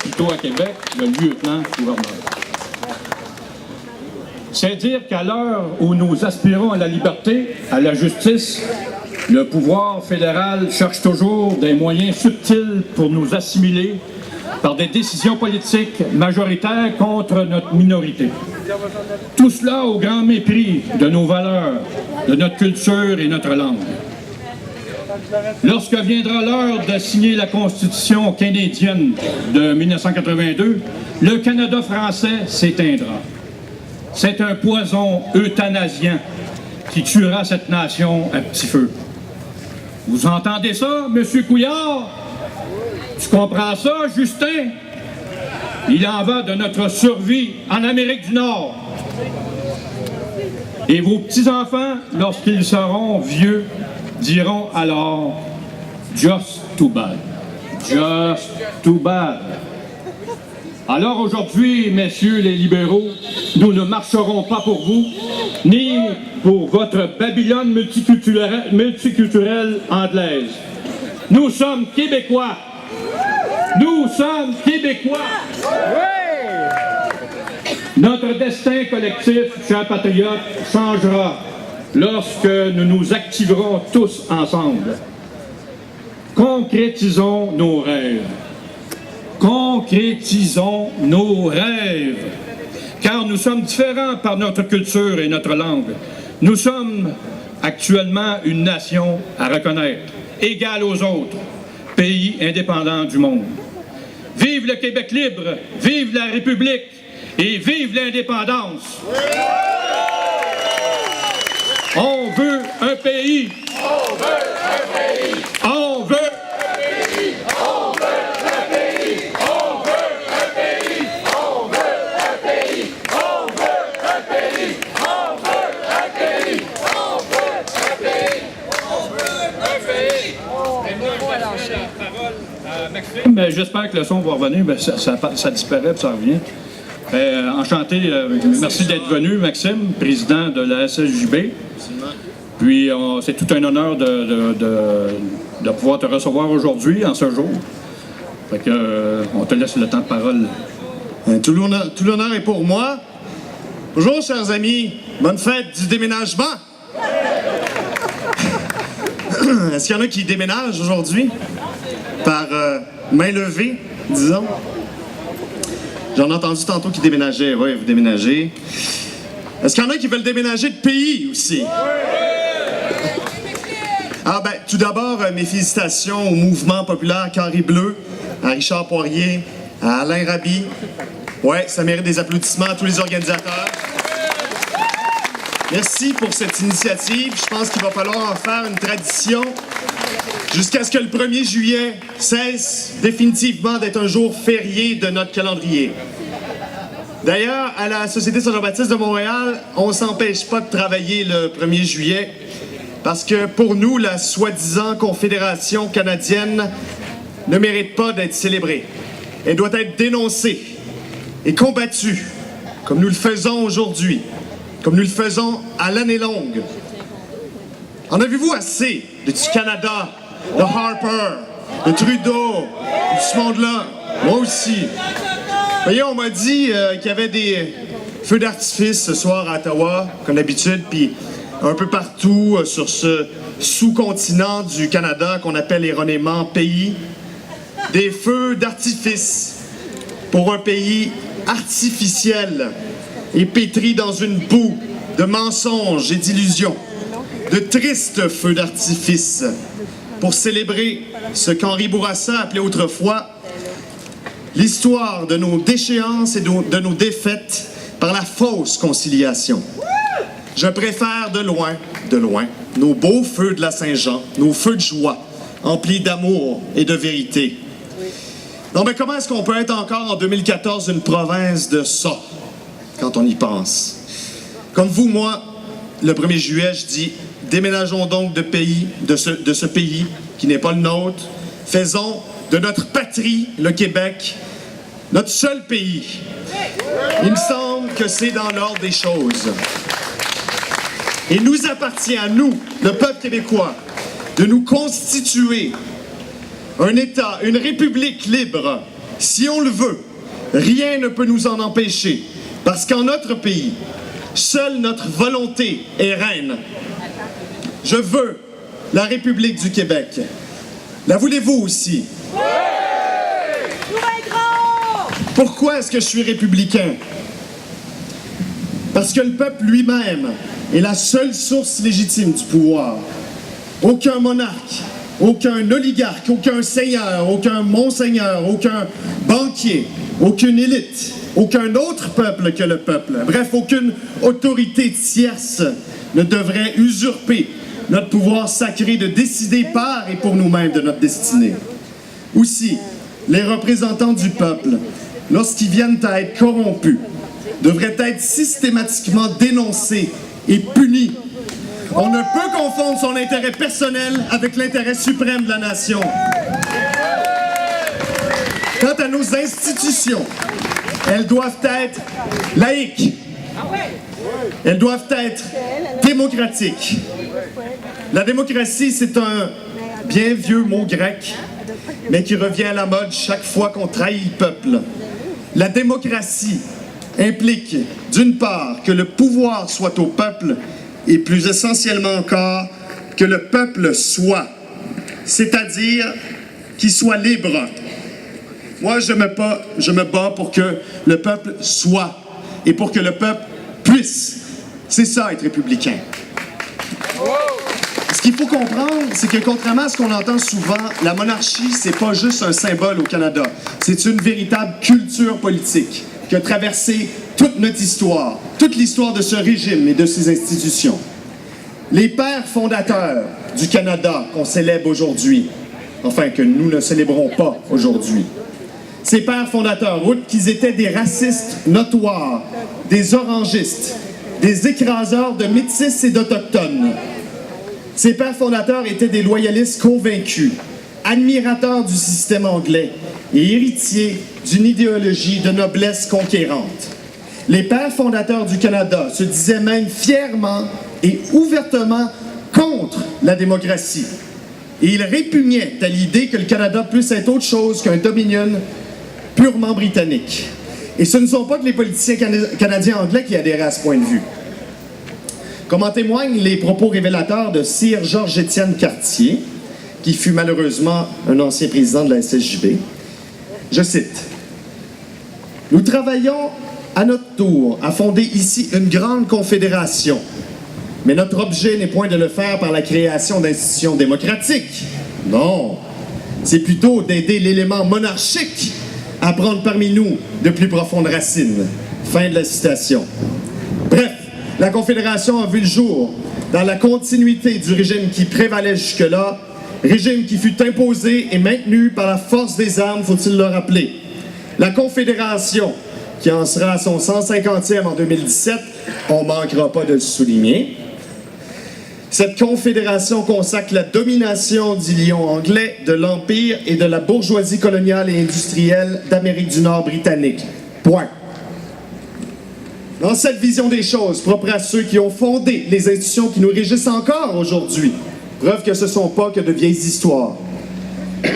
plutôt à Québec, le lieutenant-gouverneur. C'est dire qu'à l'heure où nous aspirons à la liberté, à la justice, le pouvoir fédéral cherche toujours des moyens subtils pour nous assimiler par des décisions politiques majoritaires contre notre minorité. Tout cela au grand mépris de nos valeurs, de notre culture et notre langue. Lorsque viendra l'heure de signer la Constitution canadienne de 1982, le Canada français s'éteindra. C'est un poison euthanasiant qui tuera cette nation à petit feu. Vous entendez ça, M. Couillard? Tu comprends ça, Justin? Il en va de notre survie en Amérique du Nord. Et vos petits-enfants, lorsqu'ils seront vieux, diront alors « just too bad ». Just too bad. Alors aujourd'hui, messieurs les libéraux, nous ne marcherons pas pour vous, ni pour votre Babylone multiculturelle anglaise. Nous sommes Québécois. Nous sommes Québécois. Notre destin collectif, chers patriotes, changera lorsque nous nous activerons tous ensemble. Concrétisons nos rêves. Concrétisons nos rêves. Car nous sommes différents par notre culture et notre langue. Nous sommes actuellement une nation à reconnaître, égale aux autres pays indépendants du monde. Vive le Québec libre, vive la République et vive l'indépendance. On veut un pays. On veut un pays. On veut un pays. On veut un pays. On veut un pays. On veut un pays. On veut un pays. On veut un pays. On veut un pays. On veut un pays. Mais j'espère que le son va revenir. Ben, ça disparaît puis ça revient. Enchanté. Merci d'être venu, Maxime, président de la SSJB. Puis c'est tout un honneur de pouvoir te recevoir aujourd'hui, en ce jour. Fait que on te laisse le temps de parole. Tout l'honneur est pour moi. Bonjour, chers amis. Bonne fête du déménagement. Est-ce qu'il y en a qui déménagent aujourd'hui? Par main levée, disons. J'en ai entendu tantôt qui déménageaient. Oui, vous déménagez. Est-ce qu'il y en a qui veulent déménager de pays aussi? Ah ben, tout d'abord, mes félicitations au mouvement populaire Carré Bleu, à Richard Poirier, à Alain Raby. Ouais, ça mérite des applaudissements à tous les organisateurs. Merci pour cette initiative. Je pense qu'il va falloir en faire une tradition jusqu'à ce que le 1er juillet cesse définitivement d'être un jour férié de notre calendrier. D'ailleurs, à la Société Saint-Jean-Baptiste de Montréal, on ne s'empêche pas de travailler le 1er juillet parce que pour nous, la soi-disant Confédération canadienne ne mérite pas d'être célébrée. Elle doit être dénoncée et combattue, comme nous le faisons aujourd'hui, comme nous le faisons à l'année longue. En avez-vous assez de du Canada, de Harper, de Trudeau, de ce monde-là? Moi aussi. Vous voyez, on m'a dit qu'il y avait des feux d'artifice ce soir à Ottawa, comme d'habitude, puis un peu partout sur ce sous-continent du Canada qu'on appelle erronément pays. Des feux d'artifice pour un pays artificiel et pétri dans une boue de mensonges et d'illusions. De tristes feux d'artifice pour célébrer ce qu'Henri Bourassa appelait autrefois l'histoire de nos déchéances et de nos défaites par la fausse conciliation. Je préfère de loin, nos beaux feux de la Saint-Jean, nos feux de joie, emplis d'amour et de vérité. Non, mais comment est-ce qu'on peut être encore en 2014 une province de ça, quand on y pense? Comme vous, moi, le 1er juillet, je dis, déménageons donc de ce pays qui n'est pas le nôtre. Faisons de notre patrie, le Québec, notre seul pays. Il me semble que c'est dans l'ordre des choses. Il nous appartient à nous, le peuple québécois, de nous constituer un État, une république libre, Si on le veut, rien ne peut nous en empêcher, parce qu'en notre pays, seule notre volonté est reine. Je veux la République du Québec. La voulez-vous aussi? Oui! Pourquoi est-ce que je suis républicain? Parce que le peuple lui-même est la seule source légitime du pouvoir. Aucun monarque, aucun oligarque, aucun seigneur, aucun monseigneur, aucun banquier, aucune élite, aucun autre peuple que le peuple. Bref, aucune autorité tierce ne devrait usurper notre pouvoir sacré de décider par et pour nous-mêmes de notre destinée. Aussi, les représentants du peuple, lorsqu'ils viennent à être corrompus, devraient être systématiquement dénoncés et punis. On ne peut confondre son intérêt personnel avec l'intérêt suprême de la nation. Quant à nos institutions, elles doivent être laïques. Elles doivent être démocratiques. La démocratie, c'est un bien vieux mot grec, mais qui revient à la mode chaque fois qu'on trahit le peuple. La démocratie implique, d'une part, que le pouvoir soit au peuple, et plus essentiellement encore, que le peuple soit, c'est-à-dire qu'il soit libre. Moi, je me bats pour que le peuple soit, et pour que le peuple puisse. C'est ça, être républicain. Ce qu'il faut comprendre, c'est que contrairement à ce qu'on entend souvent, la monarchie, c'est pas juste un symbole au Canada. C'est une véritable culture politique qui a traversé toute notre histoire, toute l'histoire de ce régime et de ses institutions. Les pères fondateurs du Canada qu'on célèbre aujourd'hui, enfin que nous ne célébrons pas aujourd'hui, ces pères fondateurs, outre qu'ils étaient des racistes notoires, des orangistes, des écraseurs de métis et d'autochtones, ces pères fondateurs étaient des loyalistes convaincus, admirateurs du système anglais et héritiers d'une idéologie de noblesse conquérante. Les pères fondateurs du Canada se disaient même fièrement et ouvertement contre la démocratie. Et ils répugnaient à l'idée que le Canada puisse être autre chose qu'un dominion purement britannique. Et ce ne sont pas que les politiciens canadiens anglais qui adhéraient à ce point de vue. Comme en témoignent les propos révélateurs de Sir Georges-Étienne Cartier, qui fut malheureusement un ancien président de la SSJB. Je cite: « Nous travaillons à notre tour à fonder ici une grande confédération, mais notre objet n'est point de le faire par la création d'institutions démocratiques. Non, c'est plutôt d'aider l'élément monarchique à prendre parmi nous de plus profondes racines. » Fin de la citation. Bref, la Confédération a vu le jour dans la continuité du régime qui prévalait jusque-là, régime qui fut imposé et maintenu par la force des armes, faut-il le rappeler. La Confédération, qui en sera à son 150e en 2017, on ne manquera pas de le souligner. Cette confédération consacre la domination du lion anglais, de l'Empire et de la bourgeoisie coloniale et industrielle d'Amérique du Nord britannique. Point. Dans cette vision des choses, propre à ceux qui ont fondé les institutions qui nous régissent encore aujourd'hui, preuve que ce ne sont pas que de vieilles histoires.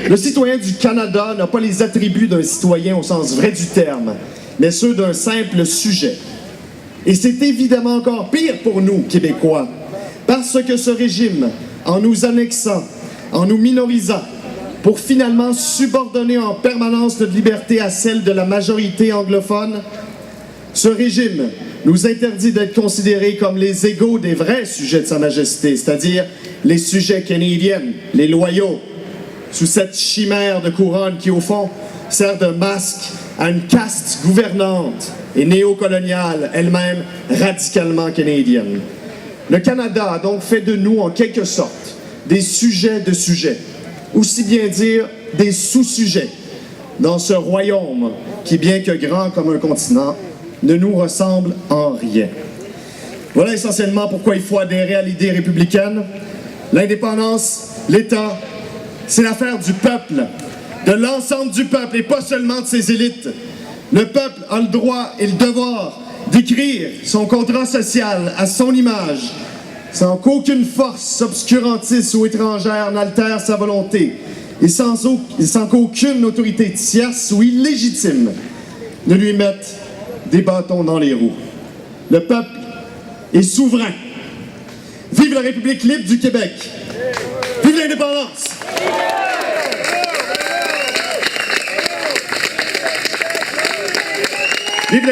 Le citoyen du Canada n'a pas les attributs d'un citoyen au sens vrai du terme, mais ceux d'un simple sujet. Et c'est évidemment encore pire pour nous, Québécois, parce que ce régime, en nous annexant, en nous minorisant, pour finalement subordonner en permanence notre liberté à celle de la majorité anglophone, ce régime nous interdit d'être considérés comme les égaux des vrais sujets de Sa Majesté, c'est-à-dire les sujets canadiens, les loyaux, sous cette chimère de couronne qui, au fond, sert de masque à une caste gouvernante et néocoloniale, elle-même radicalement canadienne. Le Canada a donc fait de nous, en quelque sorte, des sujets de sujets, aussi bien dire des sous-sujets, dans ce royaume qui, bien que grand comme un continent, ne nous ressemble en rien. Voilà essentiellement pourquoi il faut adhérer à l'idée républicaine. L'indépendance, l'État, c'est l'affaire du peuple, de l'ensemble du peuple et pas seulement de ses élites. Le peuple a le droit et le devoir d'écrire son contrat social à son image, sans qu'aucune force obscurantiste ou étrangère n'altère sa volonté, et sans qu'aucune autorité tierce ou illégitime ne lui mette des bâtons dans les roues. Le peuple est souverain. Vive la République libre du Québec! Vive l'indépendance! Vive